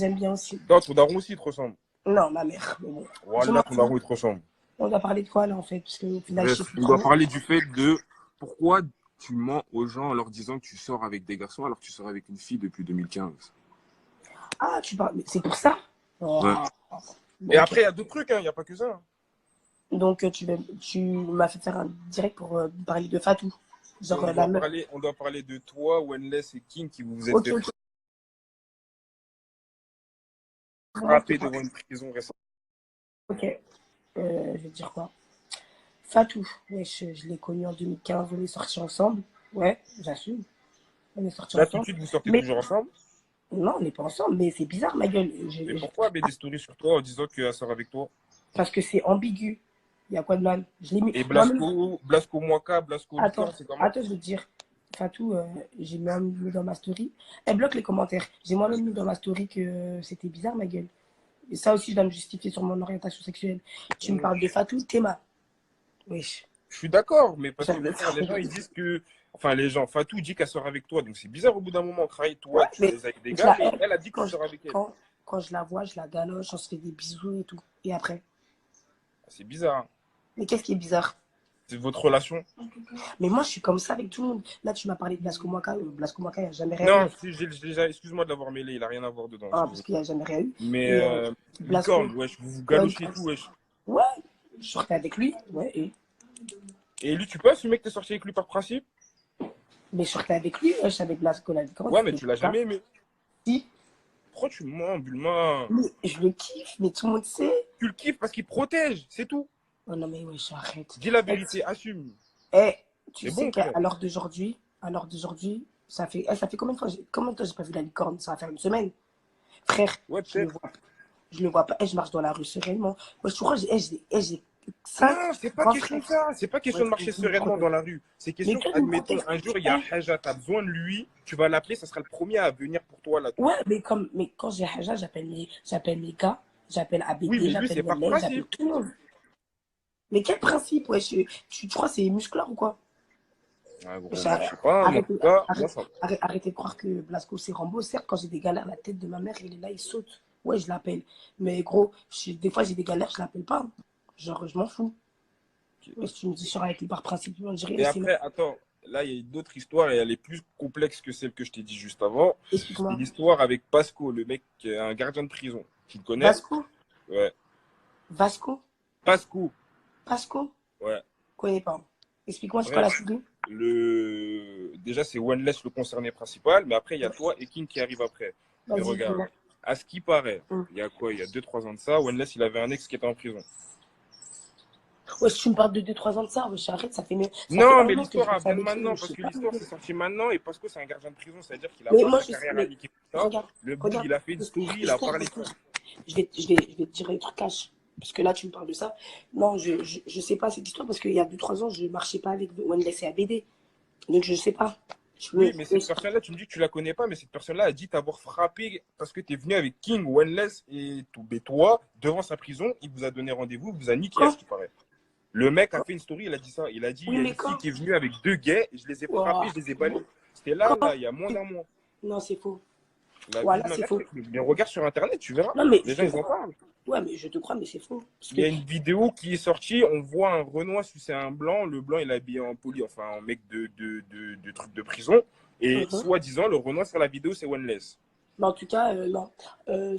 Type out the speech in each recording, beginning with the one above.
j'aime bien aussi. Toi, ton daron aussi, il te ressemble. Non, ma mère, mais bon. Je Voilà, m'en ton fous. daron, il te ressemble. On doit parler de quoi, là, en fait? Parce qu'au final, je sais Bref, plus on doit trop. parler du fait de pourquoi tu mens aux gens en leur disant que tu sors avec des garçons alors que tu sors avec une fille depuis 2015. Ah, tu parles. C'est pour ça? Oh. Ouais. Et Bon, ok. après, il y a d'autres trucs, hein, il n'y a pas que ça. Hein. Donc, tu m'as fait faire un direct pour parler de Fatou. Et Genre, la meuf. on doit parler de toi, Wenless et King qui vous vous êtes Ok, fait ok. Moi, je te frapper parle. devant une prison récemment. Ok. Je vais te dire quoi? Fatou. Ouais, je l'ai connu en 2015. On est sortis ensemble. Ouais, j'assume. On est sortis Là, tout de ensemble. suite, vous sortez Mais toujours ensemble. non, on n'est pas ensemble. Mais c'est bizarre, ma gueule. Et pourquoi avait des stories sur toi en disant qu'elle sort avec toi? Parce que c'est ambigu. Il y a quoi de mal? Je l'ai mis. Et Moi-même. Blasco Moaka, Blasco Attends, Lucas, c'est comment? attends, je veux te dire. Fatou, j'ai moi-même mis dans ma story. Elle bloque les commentaires. J'ai moi-même mis dans ma story que c'était bizarre, ma gueule. Et ça aussi, je dois me justifier sur mon orientation sexuelle. Tu me parles de Fatou, Théma. Wesh. Je suis d'accord, mais parce Ça que me frère, les gens fait- ils disent que. Enfin, les gens, Fatou dit qu'elle sort avec toi, donc c'est bizarre au bout d'un moment. Travaille, toi, Ouais, tu mais baises avec des je gars, la mais hais. elle a dit que tu Quand je, sors avec elle. quand je la vois, je la galoche, on se fait des bisous et tout. Et après. C'est bizarre. Hein. Mais qu'est-ce qui est bizarre? C'est votre relation. Mais moi, je suis comme ça avec tout le monde. Là, tu m'as parlé de Blasco Moaka. Blasco Moaka, il n'y a jamais rien eu. Non, si, excuse-moi de l'avoir mêlé, il a rien à voir dedans, Ah, parce excuse-moi. qu'il n'y a jamais rien eu. Mais Et Blasco, licorne, wesh, vous vous ouais, galochez et tout, wesh. ouais, je sortais avec lui. Ouais, Et lui, tu peux assumer que t'es sorti avec lui par principe? mais je sortais avec lui. Je savais Blasco la licorne. Ouais, mais C'était tu l'as ça. jamais aimé. Si, Pourquoi tu mens, Bulma? mais je le kiffe, mais tout le monde sait. Tu le kiffes parce qu'il protège, c'est tout. Oh non, mais ouais, j'arrête. Dis la Eh, vérité, assume. eh, tu C'est sais bon, qu'à frère. l'heure d'aujourd'hui, ça fait combien de temps j'ai pas vu la licorne? Ça va faire une semaine. Frère, Ouais, je le peut-être. vois, je le vois pas. Eh, je marche dans la rue sereinement. Moi, je crois que j'ai cinq Non, c'est pas grands question de frères. ça. C'est pas Ouais, question de marcher sereinement dans la rue. C'est mais question, quel me admettons, contexte? un jour, il y a Eh, Haja, t'as besoin de lui, tu vas l'appeler, ça sera le premier à venir pour toi, là, tout. ouais, mais quand j'ai Haja, j'appelle mes gars, j'appelle Oui, ABD, mais lui, j'appelle c'est par Wendell, j'appelle principe. tout le monde. Mais quel principe, ouais, tu crois que c'est musclore ou quoi? Ah, gros, moi, je Ça- sais pas, mais en tout Arrêtez, cas, moi, arrêtez, ça. arrêtez de croire que Blasco c'est Rambo. Certes, quand j'ai des galères, la tête de ma mère, il est là, il saute. Ouais, je l'appelle. Mais gros, des fois j'ai des galères, je l'appelle pas. Genre, je m'en fous. Ouais, si tu me dis, je sors avec lui par principe, on dirait, Et c'est après, attends, là, il y a une autre histoire et elle est plus complexe que celle que je t'ai dit juste avant. C'est explique-moi. l'histoire avec Pasco, le mec, un gardien de prison. Tu le connais? Vasco? Ouais. Vasco? Pasco, Pasco? ouais. Connais pas. Explique-moi, c'est quoi la Bref, souris? déjà, c'est Oneless le concerné principal, mais après, il y a toi et King qui arrive après. Mais Vas-y, regarde, dis-moi. à ce qui paraît, Hum. il y a quoi? Il y a 2-3 ans de ça, Oneless, il avait un ex qui était en prison. Ouais, si tu me parles de 2-3 ans de ça, ouais, j'arrête, ça fait Non, un mais an que je l'histoire bosse vient de avec maintenant, lui, je parce sais que pas. l'histoire, c'est sorti maintenant, et Pasco, c'est un gardien de prison, c'est-à-dire qu'il n'a Mais pas moi, sa carrière à mais niquer tout ça. regarde, Le bout, regarde. il a fait une story, il a parlé de ça. Je vais te dire un truc cash. Parce que là, tu me parles de ça. Non, je sais pas cette histoire parce qu'il y a 2-3 ans, je marchais pas avec Wendell et ABD. Donc, je sais pas. Oui, mais cette personne-là, tu me dis que tu la connais pas, mais cette personne-là a dit t'avoir frappé parce que tu es venu avec King, Wenless et tout. Mais toi, devant sa prison, il vous a donné rendez-vous, il vous a niqué à ce Quand? qui paraît. Le mec a Quand? fait une story, il a dit ça. Il a dit il Oui, y a mais une fille quand? qui est venue avec 2 gays, je les ai frappés, Ouah. je les ai balayés. C'était là, Quand? il y a moins d'un mois. Non, c'est faux. La vie Voilà, de ma c'est mère, faux. mais regarde sur internet, tu verras. Non, mais Les je gens, te ils en crois. parlent. Ouais, mais je te crois, mais c'est faux. Parce Il y que. a une vidéo qui est sortie, on voit un Renoir sucer un blanc. Le blanc, il est habillé en poli, enfin en mec de truc de prison. Et soi-disant, le Renoir sur la vidéo, c'est Wenless. Mais en tout cas, non.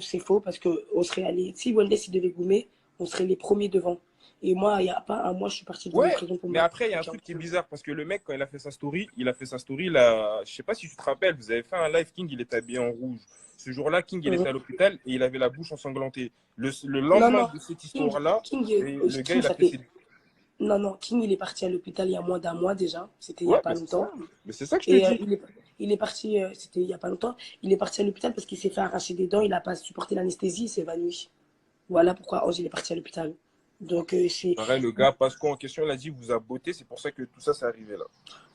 C'est faux parce que on serait allé. Si Wendell s'il devait goumer, on serait les premiers devant. Et moi, il n'y a pas un mois, je suis partie devant les Ouais, prisons pour mais moi. après, il y a un truc qui est bizarre parce que le mec, quand il a fait sa story, là, je sais pas si tu te rappelles, vous avez fait un live King, il était habillé en rouge. Ce jour-là, King, il était à l'hôpital et il avait la bouche ensanglantée. Le Non, lendemain non. de cette King, histoire-là, King, le gars, King, il a ça fait fait. ses. Non, non, King, il est parti à l'hôpital il y a moins d'un mois déjà. C'était il n'y a Ouais, pas mais c'est ça. longtemps. Mais c'est ça que je te Et dis. il est parti, c'était il n'y a pas longtemps, il est parti à l'hôpital parce qu'il s'est fait arracher des dents, il n'a pas supporté l'anesthésie, il s'est évanoui. Voilà pourquoi Ange il est parti à l'hôpital. Donc, Pareil, le gars, Pasco en question, il a dit, vous a botté, c'est pour ça que tout ça, c'est arrivé là.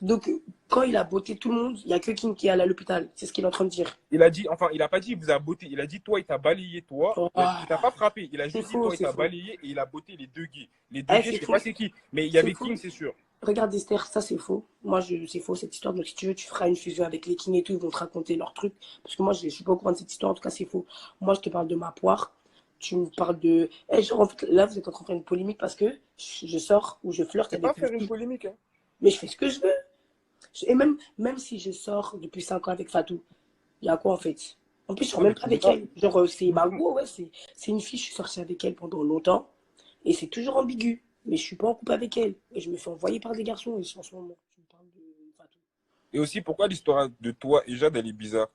donc, quand il a botté tout le monde, il n'y a que King qui est allé à l'hôpital. C'est ce qu'il est en train de dire. Il a dit, enfin, il a pas dit, il vous a botté, il a dit, toi, il t'a balayé, toi. Oh, Il t'a pas frappé, il a c'est juste dit, faux, toi, il c'est t'a faux. balayé et il a botté les 2 gays. Les 2 Eh, gays, je c'est sais faux. pas c'est qui, mais il y C'est avait faux. King, c'est sûr. Regarde Esther, ça c'est faux. Moi, c'est faux cette histoire. Donc si tu veux, tu feras une fusion avec les Kings et tout, ils vont te raconter leur truc. Parce que moi, je suis pas au courant de cette histoire. En tout cas, c'est faux. Moi, je te parle de ma poire. Tu me parles de. Eh, genre, en fait, là, vous êtes en train de faire une polémique parce que je sors ou je flirte C'est pas avec une faire une fille. polémique, hein. Mais je fais ce que je veux. Et même si je sors depuis 5 ans avec Fatou, il y a quoi en fait? En plus, je sors Ouais, mais même pas tu veux avec pas. elle. Genre, c'est ma go, ouais, c'est une fille, je suis sortie avec elle pendant longtemps. Et c'est toujours ambigu. Mais je suis pas en couple avec elle. Et je me fais envoyer par des garçons ici en ce moment. Tu me parles de Fatou. Et aussi, pourquoi l'histoire de toi et Jade, elle est bizarre?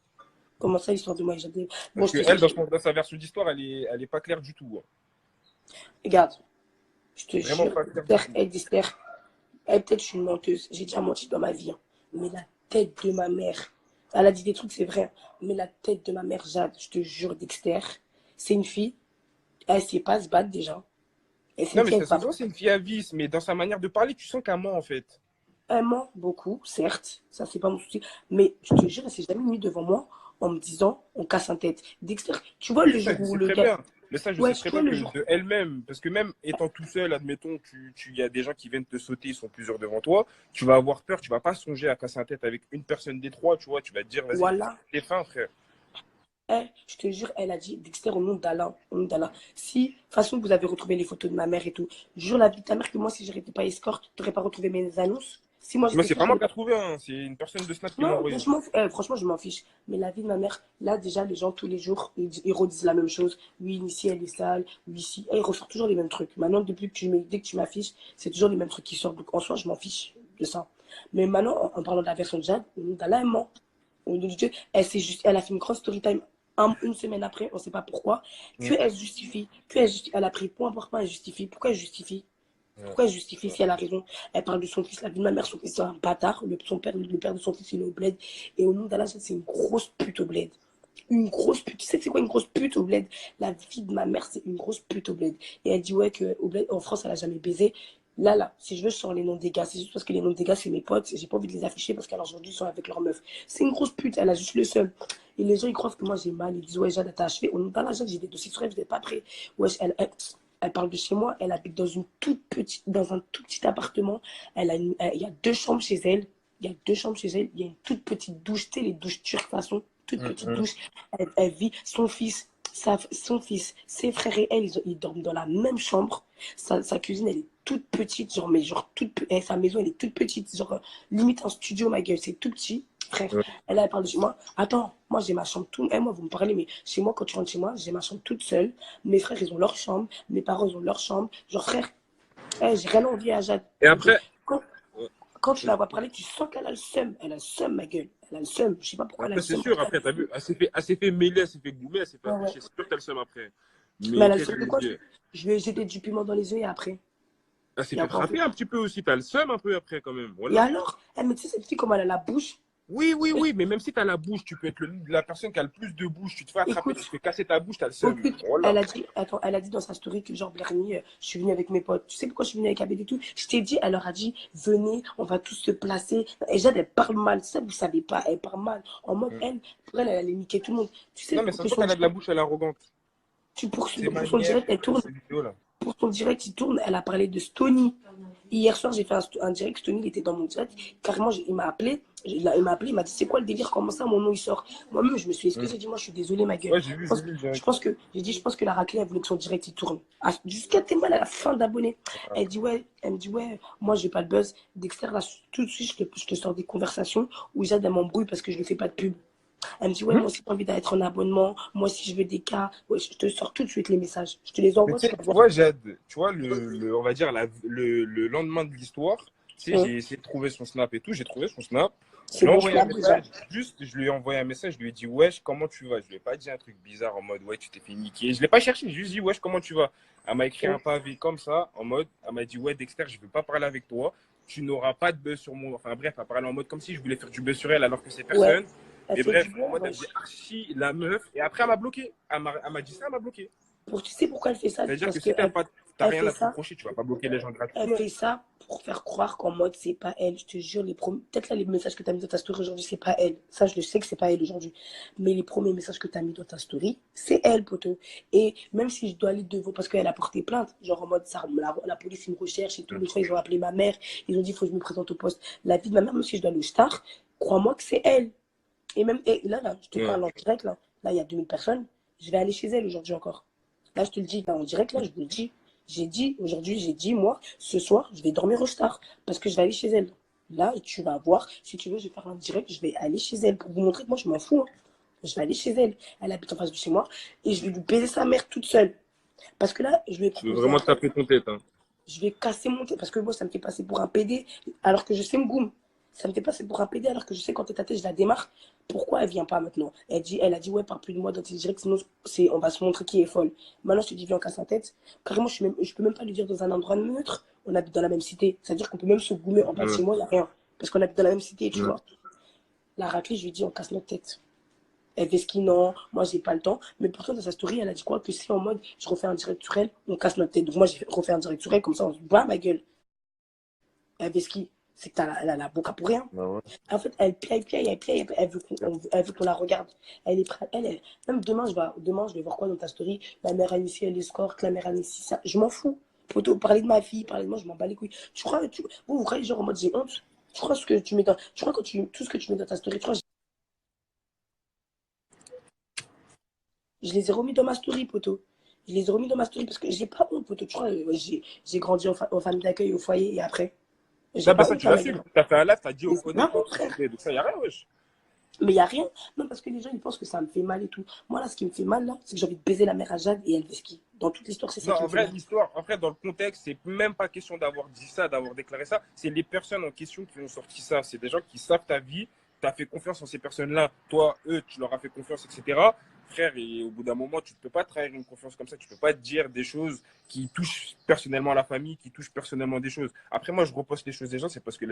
Comment ça, l'histoire de moi et Jadé? Bon, Parce je que te elle, dis, dans sa version d'histoire, elle est pas claire du tout, hein. regarde, je te Vraiment jure, pas claire du tout. Esther, elle, peut-être je suis une menteuse. J'ai déjà menti dans ma vie, hein. Mais la tête de ma mère, elle a dit des trucs, c'est vrai, hein. Mais la tête de ma mère, Jade, je te jure, Dexter, c'est une fille, elle sait pas se battre déjà. Et c'est Non, une mais fille ça avec se pas. voit, c'est une fille à vis, mais dans sa manière de parler, tu sens qu'elle ment, en fait. Elle ment beaucoup, certes, ça c'est pas mon souci. Mais je te jure, elle s'est jamais mise devant moi en me disant, on casse un tête. Dexter, tu vois Mais le ça, jour je où sais le très gars. bien. Mais ça, je Ouais, sais tu très vois bien le que jour. de elle-même, parce que même étant tout seul, admettons, il y a des gens qui viennent te sauter, ils sont plusieurs devant toi, tu vas avoir peur, tu vas pas songer à casser un tête avec une personne des trois, tu vois, tu vas te dire, vas-y, Voilà. t'es fin, frère. Je te jure, elle a dit, Dexter, au nom d'Allah, au nom d'Allah. Si, de toute façon, vous avez retrouvé les photos de ma mère et tout, jure la vie de ta mère que moi, si je n'étais pas escorte, tu n'aurais pas retrouvé mes annonces. Si moi Moi, j'étais c'est escorte, pas je moi n'aurais qui a pas. trouvé, hein, c'est une personne de Snap qui l'a Non, envoyé. franchement, je m'en fiche. Mais la vie de ma mère, là, déjà, les gens, tous les jours, ils redisent la même chose. Oui, ici, elle est sale. Oui, ici. Et ils ressortent toujours les mêmes trucs. Maintenant, dès que tu m'affiches, c'est toujours les mêmes trucs qui sortent. Donc, en soi, je m'en fiche de ça. Mais maintenant, en parlant de la version de Jade, là, elle ment. Au nom de Dieu, elle a fait une grande story time une semaine après, on ne sait pas pourquoi, Mm. elle a pris point par point, elle justifie. Pourquoi elle justifie? Ouais. Pourquoi elle justifie si elle a raison? Elle parle de son fils, la vie de ma mère, son fils c'est un bâtard, le père de son fils il est au bled. Et au nom d'Allah, c'est une grosse pute au bled. Une grosse pute. Tu sais c'est quoi une grosse pute au bled? La vie de ma mère, c'est une grosse pute au bled. Et elle dit ouais que au bled, en France, elle a jamais baisé. Là, si je veux, je sors les noms des gars. C'est juste parce que les noms des gars, c'est mes potes. J'ai pas envie de les afficher parce qu'aujourd'hui, ils sont avec leur meuf. C'est une grosse pute, elle a juste le seum. Et les gens, ils croient que moi, j'ai mal. Ils disent, ouais, Jade, t'as achevé. Au nom d'Allah, Jade, j'ai des dossiers sur elle, vous n'êtes pas prêts. Ouais, elle parle de chez moi. Elle habite dans un tout petit appartement. Il y a 2 chambres chez elle. Il y a 2 chambres chez elle. Il y a une toute petite douche. Tu sais, les douches turques façon. Toute Mm, petite mm. douche. Elle vit. Son fils, ses frères et elle, ils dorment dans la même chambre. Sa cuisine, elle est toute petite, genre, mais genre, sa maison, elle est toute petite, genre, limite un studio, ma gueule, c'est tout petit, frère. Ouais. Elle parle de chez moi. Attends, moi, j'ai ma chambre tout. Moi, vous me parlez, mais chez moi, quand tu rentres chez moi, j'ai ma chambre toute seule. Mes frères, ils ont leur chambre. Mes parents, ils ont leur chambre. Genre, frère, j'ai rien envie à Jade. Et Donc, après, quand, ouais. quand tu la vois parler, tu sens qu'elle a le seum. Elle a le seum, ma gueule. Elle a le seum. Je sais pas pourquoi elle a Après, le c'est seum. sûr, après, t'as vu, elle s'est fait mêler, elle s'est fait goumer, elle s'est fait Ouais, ouais. afficher. C'est sûr qu'elle le seum après. Mais Mais elle a le qu'est-ce que seum je de veux quoi? dire? Je lui ai jeté du piment dans les yeux et après. Elle s'est Il y a fait quoi en frapper fait? un petit peu aussi. T'as le seum un peu après, quand même. Et Voilà. alors? Mais tu sais, cette fille, comment elle a la bouche? Oui, oui, oui, mais même si t'as la bouche, tu peux être la personne qui a le plus de bouche. Tu te fais attraper, tu Écoute, te fais casser ta bouche, t'as le seum. écoute, Voilà. elle a dit dans sa story que genre Blerny, je suis venue avec mes potes. Tu sais pourquoi je suis venue avec Abed et tout? Je t'ai dit, elle leur a dit, venez, on va tous se placer. Et Jade, elle parle mal, ça vous savez pas, elle parle mal. En mode, Mm. pour elle allait niquer tout le monde. Tu sais, Non, mais ça se voit qu'elle a de la bouche, elle est arrogante. Ses pour son manières, direct, elle tourne. ces vidéos-là. Pour son direct, il tourne, elle a parlé de Stony. Hier soir, j'ai fait un direct, Stony, il était dans mon direct. Carrément, il m'a appelé. Il m'a dit, c'est quoi le délire? Comment ça, mon nom, il sort? Moi-même, je me suis excusé. Mm. J'ai dit, moi, je suis désolée, ma gueule. Ouais, Je pense, j'ai vu le je direct. pense que, j'ai dit, je pense que la raclée, elle voulait que son direct, il tourne. Jusqu'à tellement à la fin d'abonnés. Elle me dit, ouais, moi, j'ai pas de buzz. Dexter, là, tout de suite, je te sors des conversations où Jade, elle m'embrouille parce que je ne fais pas de pub. Elle me dit, ouais, Mm. moi aussi, j'ai envie d'être en abonnement. Moi aussi, je veux des cas. Ouais, je te sors tout de suite les messages. Je te les Mais envoie, tu tu sais, vas tu voir. vois, Jade, tu vois, on va dire, le lendemain de l'histoire, tu sais, Hum. j'ai essayé de trouver son snap et tout, j'ai trouvé son snap. Je C'est lui ai bon, je envoyé un l'avoue, déjà. message, je lui ai envoyé un message, je lui ai dit, wesh, comment tu vas? Je lui ai pas dit un truc bizarre en mode, ouais, tu t'es fait niquer. Je l'ai pas cherché, j'ai juste dit, wesh, comment tu vas? Elle m'a écrit un pavé comme ça, en mode, elle m'a dit, ouais, Dexter, je veux pas parler avec toi, tu n'auras pas de buzz sur moi. Enfin bref, elle parlait en mode comme si je voulais faire du buzz sur elle alors que c'est Ouais, personne. elle Et fait du bref, en bien, mode, elle wesh. faisait archi la meuf. Et après, elle m'a bloqué. Elle m'a dit ça, elle m'a bloqué. Tu sais pourquoi elle fait ça? C'est-à-dire Parce que que si t'as t'as Elle rien fait à te ça. reprocher, tu vas pas bloquer les gens Elle gratuitement. fait ça pour faire croire qu'en mode c'est pas elle. Je te jure, peut-être là les messages que tu as mis dans ta story aujourd'hui, c'est pas elle. Ça, je le sais que c'est pas elle aujourd'hui. Mais les premiers messages que tu as mis dans ta story, c'est elle, poteau. Et même si je dois aller devant, parce qu'elle a porté plainte, genre en mode ça, la police ils me recherche et tout. L'autre fois, ils ont appelé ma mère, ils ont dit il faut que je me présente au poste. La vie de ma mère, même si je dois aller au star, crois-moi que c'est elle. Et là, je te Ouais. parle en direct, là, il y a 2000 personnes. Je vais aller chez elle aujourd'hui encore. Là, je te le dis, là, en direct, là, je vous le dis. Aujourd'hui, j'ai dit, moi, ce soir, je vais dormir au star parce que je vais aller chez elle. Là, tu vas voir, si tu veux, je vais faire un direct, je vais aller chez elle pour vous montrer que moi, je m'en fous, hein. Je vais aller chez elle. Elle habite en face de chez moi et je vais lui baiser sa mère toute seule. Parce que là, je lui ai Tu veux proposé vraiment un te taper ton tête, hein. je vais casser mon tête parce que moi, ça me fait passer pour un PD alors que je sais me goum. Ça me fait passer pour un PD alors que je sais quand tête à tête, je la démarre. Pourquoi elle vient pas maintenant? Elle a dit, ouais, parle plus de moi dans tes directs, sinon on va se montrer qui est folle. Maintenant, je te dis, viens, on casse la tête. Carrément, je peux même pas lui dire dans un endroit neutre, on habite dans la même cité. C'est-à-dire qu'on peut même se goumer en bas de Ouais, chez moi, il n'y a rien. Parce qu'on habite dans la même cité, tu ouais. vois. La raclée, je lui dis, on casse notre tête. Elle fait ce qui non, moi j'ai pas le temps. Mais pourtant dans sa story, elle a dit quoi? Que si en mode je refais un direct sur elle, on casse notre tête. Donc moi j'ai refait un direct sur elle, comme ça on se bat ma gueule. Elle fait ce qui? C'est que elle a la boca pour rien. Bah ouais. En fait, elle veut qu'on la regarde. Elle est prête. Même demain, je vais voir quoi dans ta story? La mère Annecy, elle escorte, la mère Annecy, ça. Je m'en fous. Poto, parler de ma fille, parler de moi, je m'en bats les couilles. Vous croyez genre en mode j'ai honte? Tu crois ce que tu mets dans, tu crois quand tout ce que tu mets dans ta story, tu crois, je les ai remis dans ma story, poto. Je les ai remis dans ma story parce que j'ai pas honte, poto. Tu crois, j'ai grandi en famille d'accueil, au foyer et après. J'ai Non, bah pas ça, honte tu à ma l'assumes. gueule. T'as fait un live, t'as dit Mais au c'est connard qu'on te n'importe quoi. suivait. Donc ça, y a rien, wesh. Mais il n'y a rien. Non, parce que les gens, ils pensent que ça me fait mal et tout. Moi, là, ce qui me fait mal, là, c'est que j'ai envie de baiser la mère à Jade et elle fait ski. Dans toute l'histoire, c'est ça Non, qui en me fait vrai, mal. l'histoire, en vrai, dans le contexte, c'est même pas question d'avoir dit ça, d'avoir déclaré ça. C'est les personnes en question qui ont sorti ça. C'est des gens qui savent ta vie. Tu as fait confiance en ces personnes-là. Toi, eux, tu leur as fait confiance, etc. Frère, et au bout d'un moment, tu ne peux pas trahir une confiance comme ça. Tu ne peux pas dire des choses qui touchent personnellement la famille, qui touchent personnellement des choses. Après, moi, je reposte les choses des gens, c'est parce que les